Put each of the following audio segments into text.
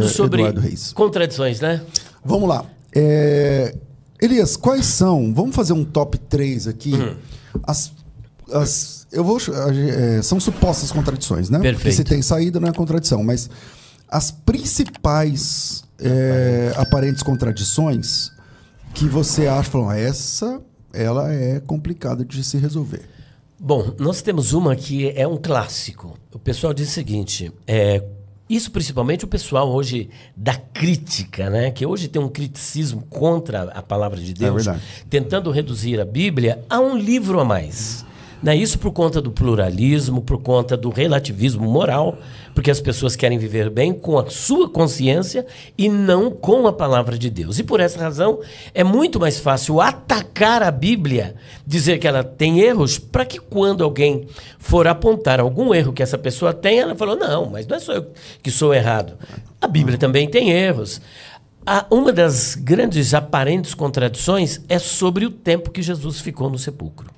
Sobre Eduardo Reis. contradições, né? Vamos lá. Elias, quais são? Vamos fazer um top 3 aqui. São supostas contradições, né? Perfeito. Porque se tem saída, não é contradição. Mas as principais aparentes contradições que você acha, falam, ela é complicada de se resolver. Bom, nós temos uma que é um clássico. O pessoal diz o seguinte, isso principalmente o pessoal hoje da crítica, né? Que hoje tem um criticismo contra a palavra de Deus, tentando reduzir a Bíblia a um livro a mais. Né? Isso por conta do pluralismo, por conta do relativismo moral, porque as pessoas querem viver bem com a sua consciência e não com a palavra de Deus. E por essa razão é muito mais fácil atacar a Bíblia, dizer que ela tem erros, para que quando alguém for apontar algum erro que essa pessoa tem, ela falou, não, mas não é só eu que sou errado. A Bíblia também tem erros. Uma das grandes aparentes contradições é sobre o tempo que Jesus ficou no sepulcro.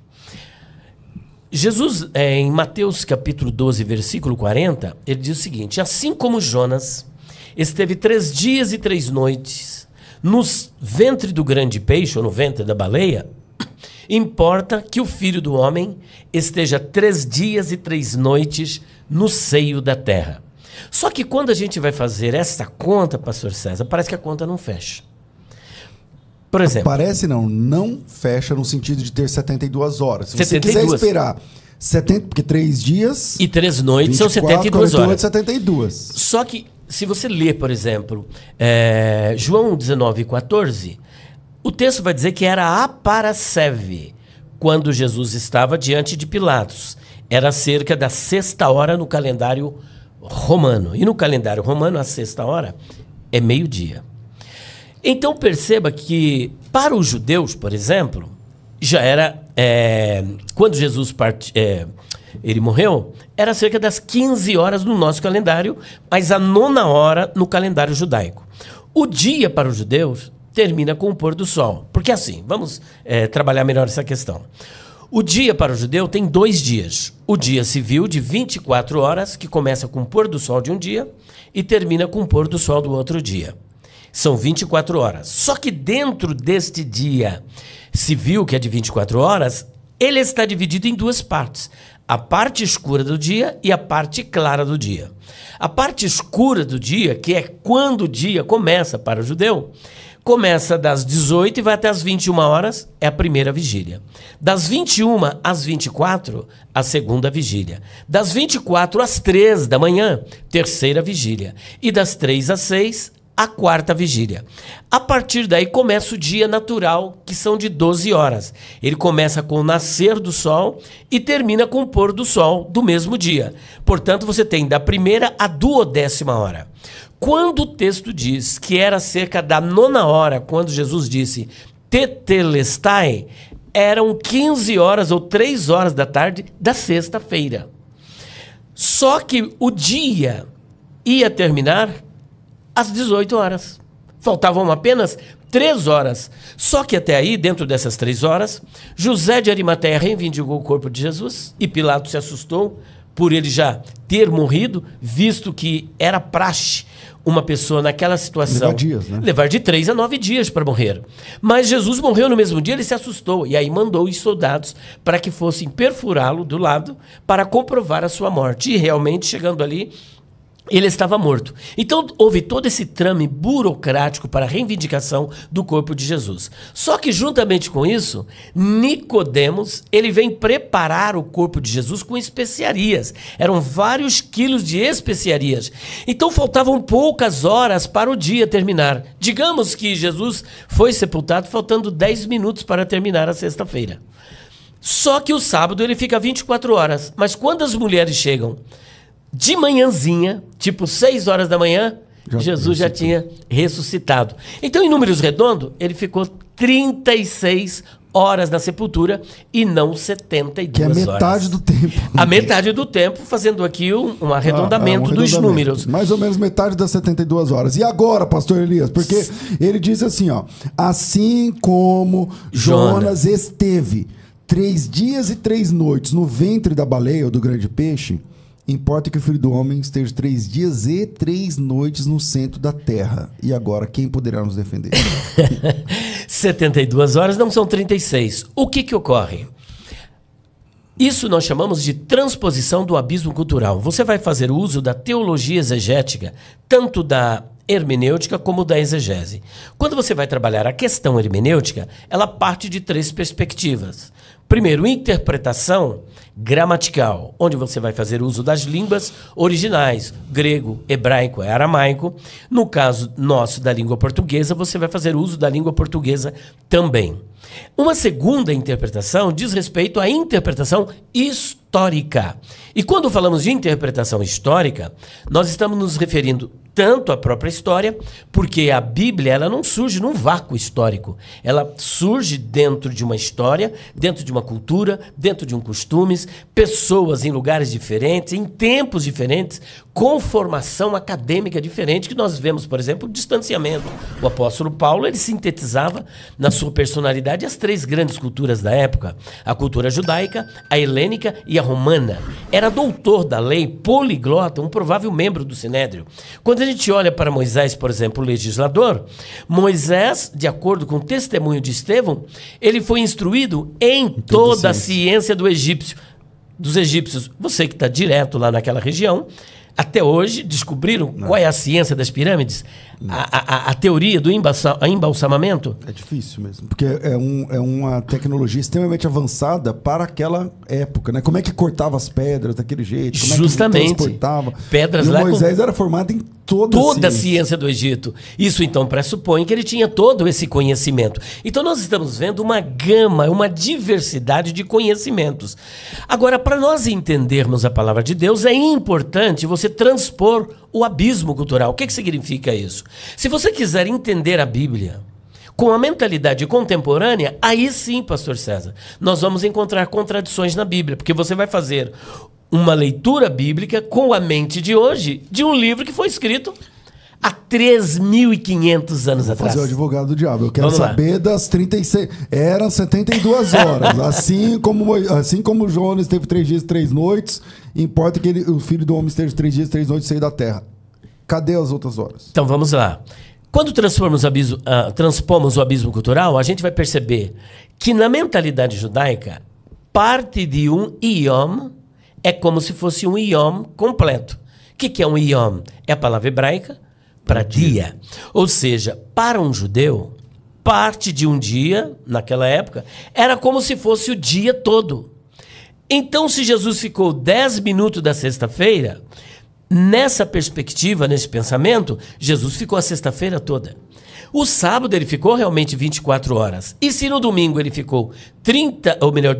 Jesus, em Mateus capítulo 12, versículo 40, ele diz o seguinte, assim como Jonas esteve 3 dias e 3 noites no ventre do grande peixe, ou no ventre da baleia, importa que o Filho do Homem esteja 3 dias e 3 noites no seio da terra. Só que quando a gente vai fazer essa conta, pastor César, parece que a conta não fecha. Por exemplo... Parece não fecha no sentido de ter 72 horas. Se 72. Você quiser esperar 70, porque 3 dias... E 3 noites 24, são 72 horas. 72. Só que, se você ler, por exemplo, João 19:14, o texto vai dizer que era a paraseve, quando Jesus estava diante de Pilatos. Era cerca da 6ª hora no calendário romano. E no calendário romano, a 6ª hora é meio-dia. Então perceba que para os judeus, por exemplo, já era, quando Jesus ele morreu, era cerca das 15 horas no nosso calendário, mas a 9ª hora no calendário judaico. O dia para os judeus termina com o pôr do sol, porque assim, vamos trabalhar melhor essa questão. O dia para o judeu tem 2 dias. O dia civil de 24 horas, que começa com o pôr do sol de um dia e termina com o pôr do sol do outro dia. São 24 horas. Só que dentro deste dia civil, que é de 24 horas, ele está dividido em 2 partes. A parte escura do dia e a parte clara do dia. A parte escura do dia, que é quando o dia começa para o judeu, começa das 18 e vai até as 21 horas, é a primeira vigília. Das 21 às 24, a segunda vigília. Das 24 às 3 da manhã, terceira vigília. E das 3 às 6, a 4ª vigília. A partir daí começa o dia natural, que são de 12 horas. Ele começa com o nascer do sol e termina com o pôr do sol do mesmo dia. Portanto, você tem da 1ª à 12ª hora. Quando o texto diz que era cerca da 9ª hora, quando Jesus disse tetelestai, eram 15 horas ou 3 horas da tarde da sexta-feira. Só que o dia ia terminar às 18 horas. Faltavam apenas 3 horas. Só que até aí, dentro dessas 3 horas, José de Arimateia reivindicou o corpo de Jesus e Pilatos se assustou por ele já ter morrido, visto que era praxe uma pessoa naquela situação levar de 3 a 9 dias para morrer. Mas Jesus morreu no mesmo dia, ele se assustou e aí mandou os soldados para que fossem perfurá-lo do lado para comprovar a sua morte. E realmente, chegando ali, ele estava morto. Então, houve todo esse trame burocrático para a reivindicação do corpo de Jesus. Só que, juntamente com isso, Nicodemos, ele vem preparar o corpo de Jesus com especiarias. Eram vários quilos de especiarias. Então, faltavam poucas horas para o dia terminar. Digamos que Jesus foi sepultado faltando 10 minutos para terminar a sexta-feira. Só que o sábado ele fica 24 horas. Mas quando as mulheres chegam de manhãzinha, tipo 6 horas da manhã, Jesus já tinha ressuscitado. Então, em números redondos, ele ficou 36 horas na sepultura e não 72 que é horas. Metade do tempo. A metade do tempo, fazendo aqui um arredondamento dos números. Mais ou menos metade das 72 horas. E agora, pastor Elias? Porque ele diz assim, ó, assim como Jonas esteve 3 dias e 3 noites no ventre da baleia ou do grande peixe, Importa que o Filho do Homem esteja 3 dias e 3 noites no centro da terra. E agora, quem poderá nos defender? 72 horas não são 36. O que ocorre? Isso nós chamamos de transposição do abismo cultural. Você vai fazer uso da teologia exegética, tanto da hermenêutica como da exegese. Quando você vai trabalhar a questão hermenêutica, ela parte de 3 perspectivas. Primeiro, interpretação gramatical, onde você vai fazer uso das línguas originais, grego, hebraico e aramaico. No caso nosso da língua portuguesa, você vai fazer uso da língua portuguesa também. Uma segunda interpretação diz respeito à interpretação histórica. E quando falamos de interpretação histórica, nós estamos nos referindo tanto à própria história, porque a Bíblia ela não surge num vácuo histórico. Ela surge dentro de uma história, dentro de uma cultura, dentro de um costumes, pessoas em lugares diferentes, em tempos diferentes, com formação acadêmica diferente, que nós vemos, por exemplo, o distanciamento. O apóstolo Paulo ele sintetizava na sua personalidade as 3 grandes culturas da época, a cultura judaica, a helênica e a romana. Era doutor da lei, poliglota, um provável membro do Sinédrio. Quando a gente olha para Moisés, por exemplo, o legislador, Moisés, de acordo com o testemunho de Estevão, ele foi instruído em toda a ciência dos egípcios. Você que está direto lá naquela região, até hoje descobriram qual é a ciência das pirâmides? A teoria do embalsamamento? É difícil mesmo, porque é uma tecnologia extremamente avançada para aquela época, né? Como é que cortava as pedras daquele jeito? Como Justamente. É que transportava? Pedras e o lá Moisés era formado em toda a ciência do Egito. Isso então pressupõe que ele tinha todo esse conhecimento. Então nós estamos vendo uma gama, uma diversidade de conhecimentos. Agora, para nós entendermos a palavra de Deus, é importante você transpor o abismo cultural. O que significa isso? Se você quiser entender a Bíblia com a mentalidade contemporânea, aí sim, pastor César, nós vamos encontrar contradições na Bíblia, porque você vai fazer uma leitura bíblica com a mente de hoje, de um livro que foi escrito há 3.500 anos atrás. Fazer o advogado do diabo. Eu quero saber das 36... Eram 72 horas. Assim como Jonas teve 3 dias e 3 noites, importa que o Filho do Homem esteja 3 dias e 3 noites e sair da terra. Cadê as outras horas? Então vamos lá. Quando transpomos o abismo cultural, a gente vai perceber que na mentalidade judaica, parte de um Yom é como se fosse um Yom completo. O que é um Yom? É a palavra hebraica para dia. Ou seja, para um judeu, parte de um dia, naquela época, era como se fosse o dia todo. Então, se Jesus ficou 10 minutos da sexta-feira, nessa perspectiva, nesse pensamento, Jesus ficou a sexta-feira toda. O sábado ele ficou realmente 24 horas. E se no domingo ele ficou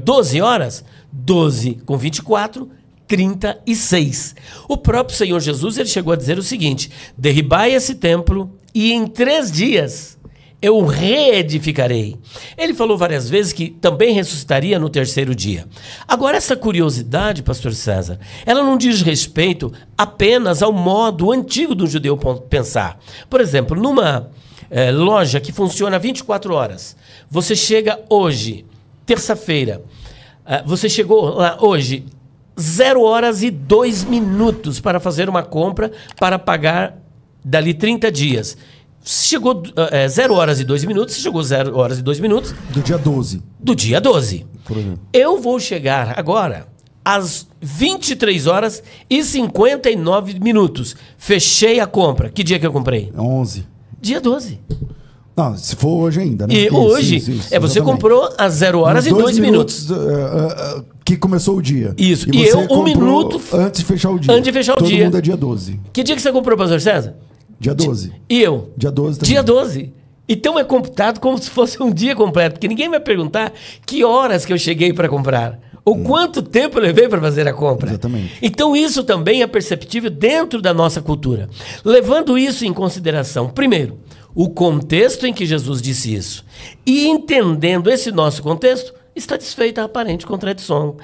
12 horas, 12 com 24, 36. O próprio Senhor Jesus ele chegou a dizer o seguinte: derribai esse templo e em 3 dias eu o reedificarei. Ele falou várias vezes que também ressuscitaria no 3º dia. Agora, essa curiosidade, pastor César, ela não diz respeito apenas ao modo antigo do judeu pensar. Por exemplo, numa loja que funciona 24 horas, você chega hoje, terça-feira, você chegou lá hoje, 0 horas e 2 minutos para fazer uma compra para pagar dali 30 dias. Chegou 0 horas e 2 minutos, você chegou 0 horas e 2 minutos. Do dia 12. Do dia 12. Por exemplo. Eu vou chegar agora às 23 horas e 59 minutos. Fechei a compra. Que dia que eu comprei? 11. Dia 12. Não, se for hoje ainda, né? E Isso, hoje, você exatamente. Comprou às 0 horas e 2 minutos. Que começou o dia. Isso. E eu, 1 minuto... Antes de fechar o dia. Antes de fechar o dia. Todo mundo é dia 12. Que dia que você comprou, pastor César? Dia 12. E eu? Dia 12 também. Dia 12. Então é computado como se fosse um dia completo, porque ninguém vai perguntar que horas que eu cheguei para comprar, ou quanto tempo eu levei para fazer a compra. Exatamente. Então isso também é perceptível dentro da nossa cultura. Levando isso em consideração, primeiro, o contexto em que Jesus disse isso, e entendendo esse nosso contexto, está desfeita a aparente contradição.